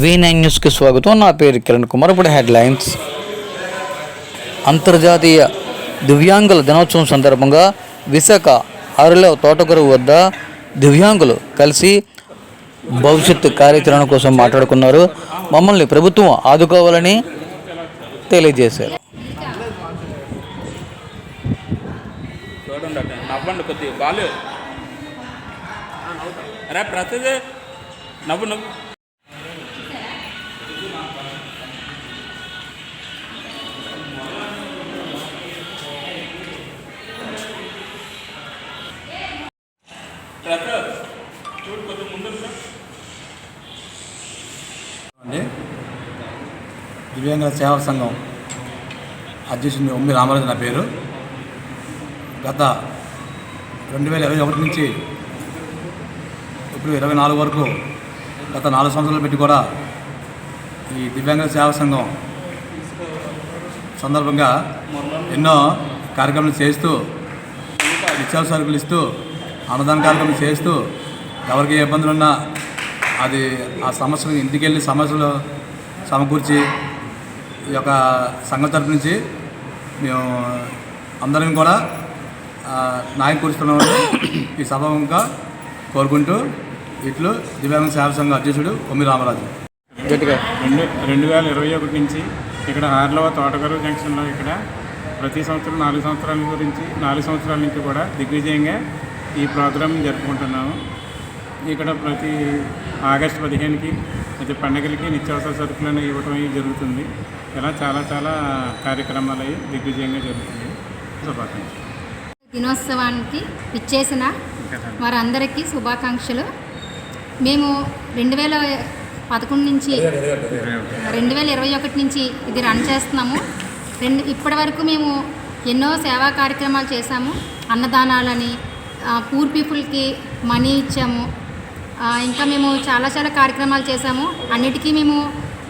V9 న్యూస్కి స్వాగతం. నా పేరు కిరణ్ కుమార్. ఇప్పుడు హెడ్లైన్స్. అంతర్జాతీయ దివ్యాంగుల దినోత్సవం సందర్భంగా విశాఖ ఆరులో తోటకూర వద్ద దివ్యాంగులు కలిసి భవిష్యత్తు కార్యాచరణ కోసం మాట్లాడుకున్నారు. మమ్మల్ని ప్రభుత్వం ఆదుకోవాలని తెలియజేశారు. దివ్యాంగుల సేవా సంఘం అధ్యక్షుడు ఉమ్మి రామరాజు నా పేరు. గత 2021 నుంచి ఇప్పుడు 24 వరకు గత 4 సంవత్సరాలు పెట్టి కూడా ఈ దివ్యాంగుల సేవా సంఘం సందర్భంగా ఎన్నో కార్యక్రమాలు చేస్తూ, నిత్యావసర సరుకులు ఇస్తూ, అన్నదాన కార్యక్రమాలు చేస్తూ, ఎవరికి ఏ ఇబ్బందులు ఉన్నా అది ఆ సమస్యలు ఇంటికి వెళ్ళి సమస్యలు సమకూర్చి ఈ యొక్క సంఘం తరపు నుంచి మేము అందరం కూడా న్యాయం కూర్చున్నామని ఈ సభగా కోరుకుంటూ ఇట్లు దివ్యాంగ సేవా సంఘం అధ్యక్షుడు ఉమ్మి రామరాజు. 2021 నుంచి ఇక్కడ ఆర్లవ తోటకూర జంక్షన్లో ఇక్కడ ప్రతి సంవత్సరం 4 సంవత్సరాల నుంచి కూడా దిగ్విజయంగా ఈ ప్రోగ్రాం జరుపుకుంటున్నాము. ఇక్కడ ప్రతి ఆగస్టు 15కి ప్రతి పండుగలకి నిత్యావసర సరుకులను ఇవ్వటం జరుగుతుంది. ఇలా చాలా కార్యక్రమాలు అవి దిగ్విజయంగా జరుగుతుంది. శుభాకాంక్షలు. దినోత్సవానికి ఇచ్చేసిన వారందరికీ శుభాకాంక్షలు. మేము 2011 నుంచి 2021 నుంచి ఇది రన్ చేస్తున్నాము. ఇప్పటి వరకు మేము ఎన్నో సేవా కార్యక్రమాలు చేశాము. అన్నదానాలని, పూర్ పీపుల్కి మనీ ఇచ్చాము. ఇంకా మేము చాలా కార్యక్రమాలు చేశాము. అన్నిటికీ మేము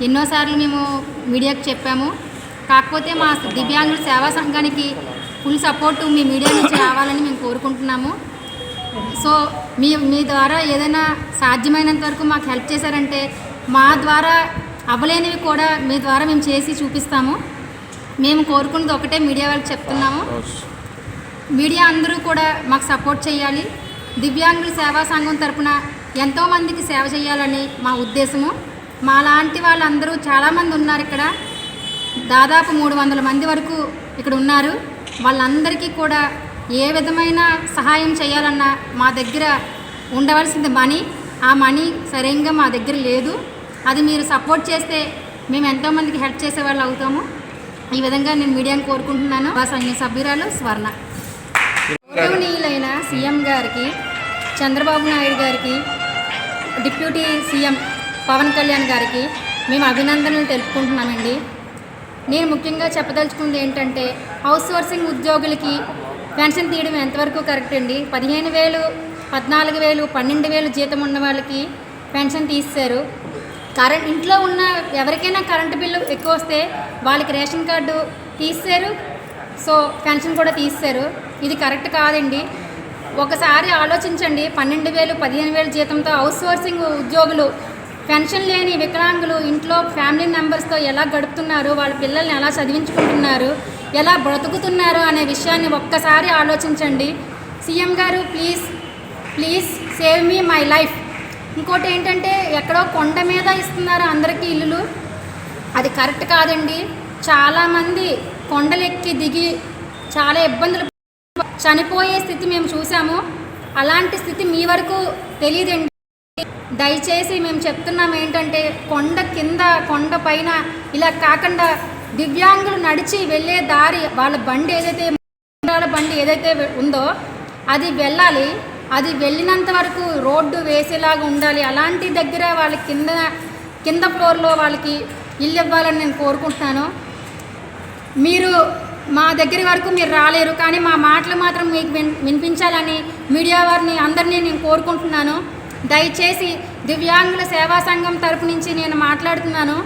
ఎన్నోసార్లు మేము మీడియాకు చెప్పాము. కాకపోతే మా దివ్యాంగుల సేవా సంఘానికి ఫుల్ సపోర్టు మీ మీడియా నుంచి రావాలని మేము కోరుకుంటున్నాము. సో మీ ద్వారా ఏదైనా సాధ్యమైనంత వరకు మాకు హెల్ప్ చేశారంటే మా ద్వారా అవ్వలేనివి కూడా మీ ద్వారా మేము చేసి చూపిస్తాము. మేము కోరుకున్నది ఒకటే మీడియా వాళ్ళకి చెప్తున్నాము. మీడియా అందరూ కూడా మాకు సపోర్ట్ చేయాలి. దివ్యాంగుల సేవా సంఘం తరపున ఎంతోమందికి సేవ చేయాలని మా ఉద్దేశము. మా లాంటి వాళ్ళందరూ చాలామంది ఉన్నారు ఇక్కడ. దాదాపు 300 మంది వరకు ఇక్కడ ఉన్నారు. వాళ్ళందరికీ కూడా ఏ విధమైన సహాయం చేయాలన్నా మా దగ్గర ఉండవలసింది మనీ. ఆ మనీ సరిగ్గా మా దగ్గర లేదు. అది మీరు సపోర్ట్ చేస్తే మేము ఎంతోమందికి హెల్ప్ చేసేవాళ్ళు అవుతాము. ఈ విధంగా నేను మీడియాని కోరుకుంటున్నాను. మా సంఘ సభ్యురాలు స్వర్ణ. గౌరవనీయులైన సీఎం గారికి, చంద్రబాబు నాయుడు గారికి, డిప్యూటీ సీఎం పవన్ కళ్యాణ్ గారికి మేము అభినందనలు తెలుపుకుంటున్నామండి. నేను ముఖ్యంగా చెప్పదలుచుకుంది ఏంటంటే, హౌస్ సోర్సింగ్ ఉద్యోగులకి పెన్షన్ తీయడం ఎంతవరకు కరెక్ట్ అండి? 15,000, 14,000, 12,000 జీతం ఉన్న వాళ్ళకి పెన్షన్ తీస్తారు. ఇంట్లో ఉన్న ఎవరికైనా కరెంటు బిల్లు ఎక్కువ వస్తే వాళ్ళకి రేషన్ కార్డు తీస్తారు, సో పెన్షన్ కూడా తీస్తారు. ఇది కరెక్ట్ కాదండి. ఒకసారి ఆలోచించండి. 12,000, 15,000 జీతంతో హౌస్ సోర్సింగ్ ఉద్యోగులు, పెన్షన్ లేని వికలాంగులు ఇంట్లో ఫ్యామిలీ మెంబర్స్తో ఎలా గడుపుతున్నారు, వాళ్ళ పిల్లల్ని ఎలా చదివించుకుంటున్నారు, ఎలా బ్రతుకుతున్నారు అనే విషయాన్ని ఒక్కసారి ఆలోచించండి. సీఎం గారు please save me my life. ఇంకోటి ఏంటంటే, ఎక్కడో కొండ మీద ఇస్తున్నారు అందరికీ ఇల్లులు. అది కరెక్ట్ కాదండి. చాలామంది కొండలెక్కి దిగి చాలా ఇబ్బందులు చనిపోయే స్థితి మేము చూసాము. అలాంటి స్థితి మీ వరకు తెలియదండి. దయచేసి మేము చెప్తున్నాం ఏంటంటే, కొండ కింద, కొండ పైన ఇలా కాకుండా దివ్యాంగులు నడిచి వెళ్ళే దారి, వాళ్ళ బండి ఏదైతే ఉందో అది వెళ్ళాలి. అది వెళ్ళినంత వరకు రోడ్డు వేసేలాగా ఉండాలి. అలాంటి దగ్గర వాళ్ళ కింద ఫ్లోర్లో వాళ్ళకి ఇల్లు ఇవ్వాలని నేను కోరుకుంటున్నాను. మీరు మా దగ్గర వరకు మీరు రాలేరు, కానీ మా మాటలు మాత్రం మీకు వినిపించాలని మీడియా వారిని అందరినీ నేను కోరుకుంటున్నాను. దయచేసి దివ్యాంగుల సేవా సంఘం తరపు నుంచి నేను మాట్లాడుతున్నాను.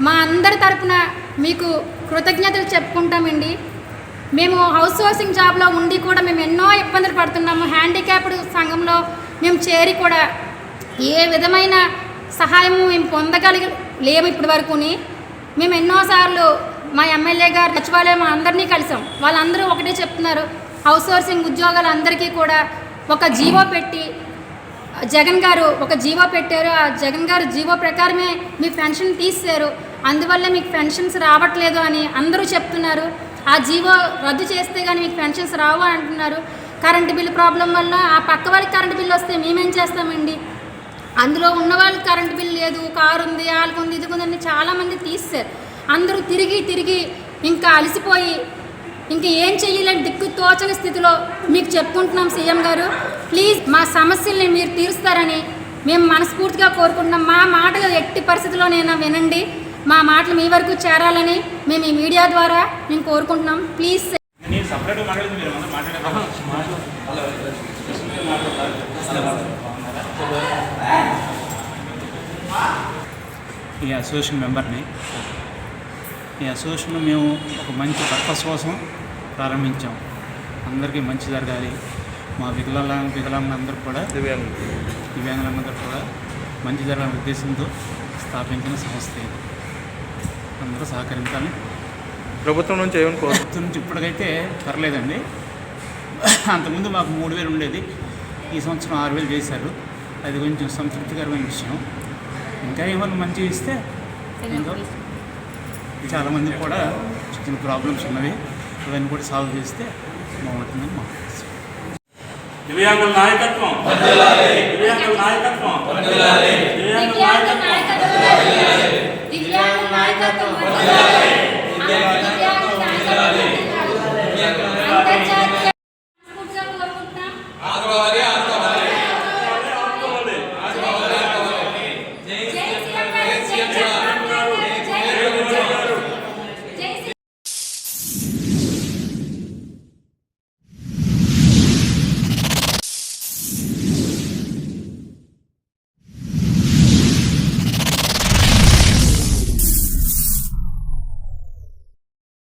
మా అందరి తరపున మీకు కృతజ్ఞతలు చెప్పుకుంటామండి. మేము హౌస్ సోర్సింగ్ జాబ్లో ఉండి కూడా మేము ఎన్నో ఇబ్బందులు పడుతున్నాము. హ్యాండిక్యాప్డ్ సంఘంలో మేము చేరి కూడా ఏ విధమైన సహాయం మేము పొందగలిగలేము ఇప్పటి వరకుని. మేము ఎన్నోసార్లు మా ఎమ్మెల్యే గారు సచివాలయం అందరినీ కలిసాం. వాళ్ళందరూ ఒకటే చెప్తున్నారు, హౌస్ సోర్సింగ్ ఉద్యోగాలందరికీ కూడా ఒక జీవో పెట్టి జగన్ గారు ఒక జీవో పెట్టారు. ఆ జగన్ గారు జీవో ప్రకారమే మీ పెన్షన్ తీశారు, అందువల్ల మీకు పెన్షన్స్ రావట్లేదు అని అందరూ చెప్తున్నారు. ఆ జీవో రద్దు చేస్తే కానీ మీకు పెన్షన్స్ రావు అంటున్నారు. కరెంటు బిల్లు ప్రాబ్లం వల్ల ఆ పక్క వాళ్ళకి కరెంటు బిల్లు వస్తే మేమేం చేస్తామండి? అందులో ఉన్న వాళ్ళకి కరెంటు బిల్లు లేదు, కారు ఉంది, వాళ్ళకు ఉంది, ఇది ఉందని చాలామంది తీస్తారు. అందరూ తిరిగి ఇంకా అలసిపోయి ఇంక ఏం చెయ్యలేని దిక్కు తోచని స్థితిలో మీకు చెప్పుకుంటున్నాం. సీఎం గారు ప్లీజ్ మా సమస్యల్ని మీరు తీరుస్తారని మేము మనస్ఫూర్తిగా కోరుకుంటున్నాం. మా మాట ఎట్టి పరిస్థితుల్లోనైనా వినండి, మా మాటలు మీ వరకు చేరాలని మేము ఈ మీడియా ద్వారా మేము కోరుకుంటున్నాం. ప్లీజ్ ఈ అసోసియేషన్ మెంబర్ని. ఈ అసోసియేషన్ మేము ఒక మంచి పర్పస్ కోసం ప్రారంభించాం. అందరికీ మంచి జరగాలి, మా వికలాంగులందరూ కూడా దివ్యాంగులందరూ కూడా మంచి జరగాలనే ఉద్దేశంతో స్థాపించిన సంస్థ ఇది. అందరూ సహకరించాలి. ప్రభుత్వం నుంచి ఏమైనా ప్రభుత్వం నుంచి ఇప్పటికైతే పర్లేదండి. అంతకుముందు మాకు 3,000 ఉండేది, ఈ సంవత్సరం 6,000 చేశారు. అది కొంచెం సంతృప్తికరమైన విషయం. ఇంకా ఏమన్నా మంచిగా ఇస్తే ఇంకా చాలామంది కూడా చిన్న ప్రాబ్లమ్స్ ఉన్నవి, అవన్నీ కూడా సాల్వ్ చేస్తే బాగుంటుందని మా ఉద్దేశం. దివ్యాంగుల నాయకత్వం, దివ్యాంగుల నాయకత్వం, దివ్యాంగుల నాయకత్వం. అంతర్జాతీయ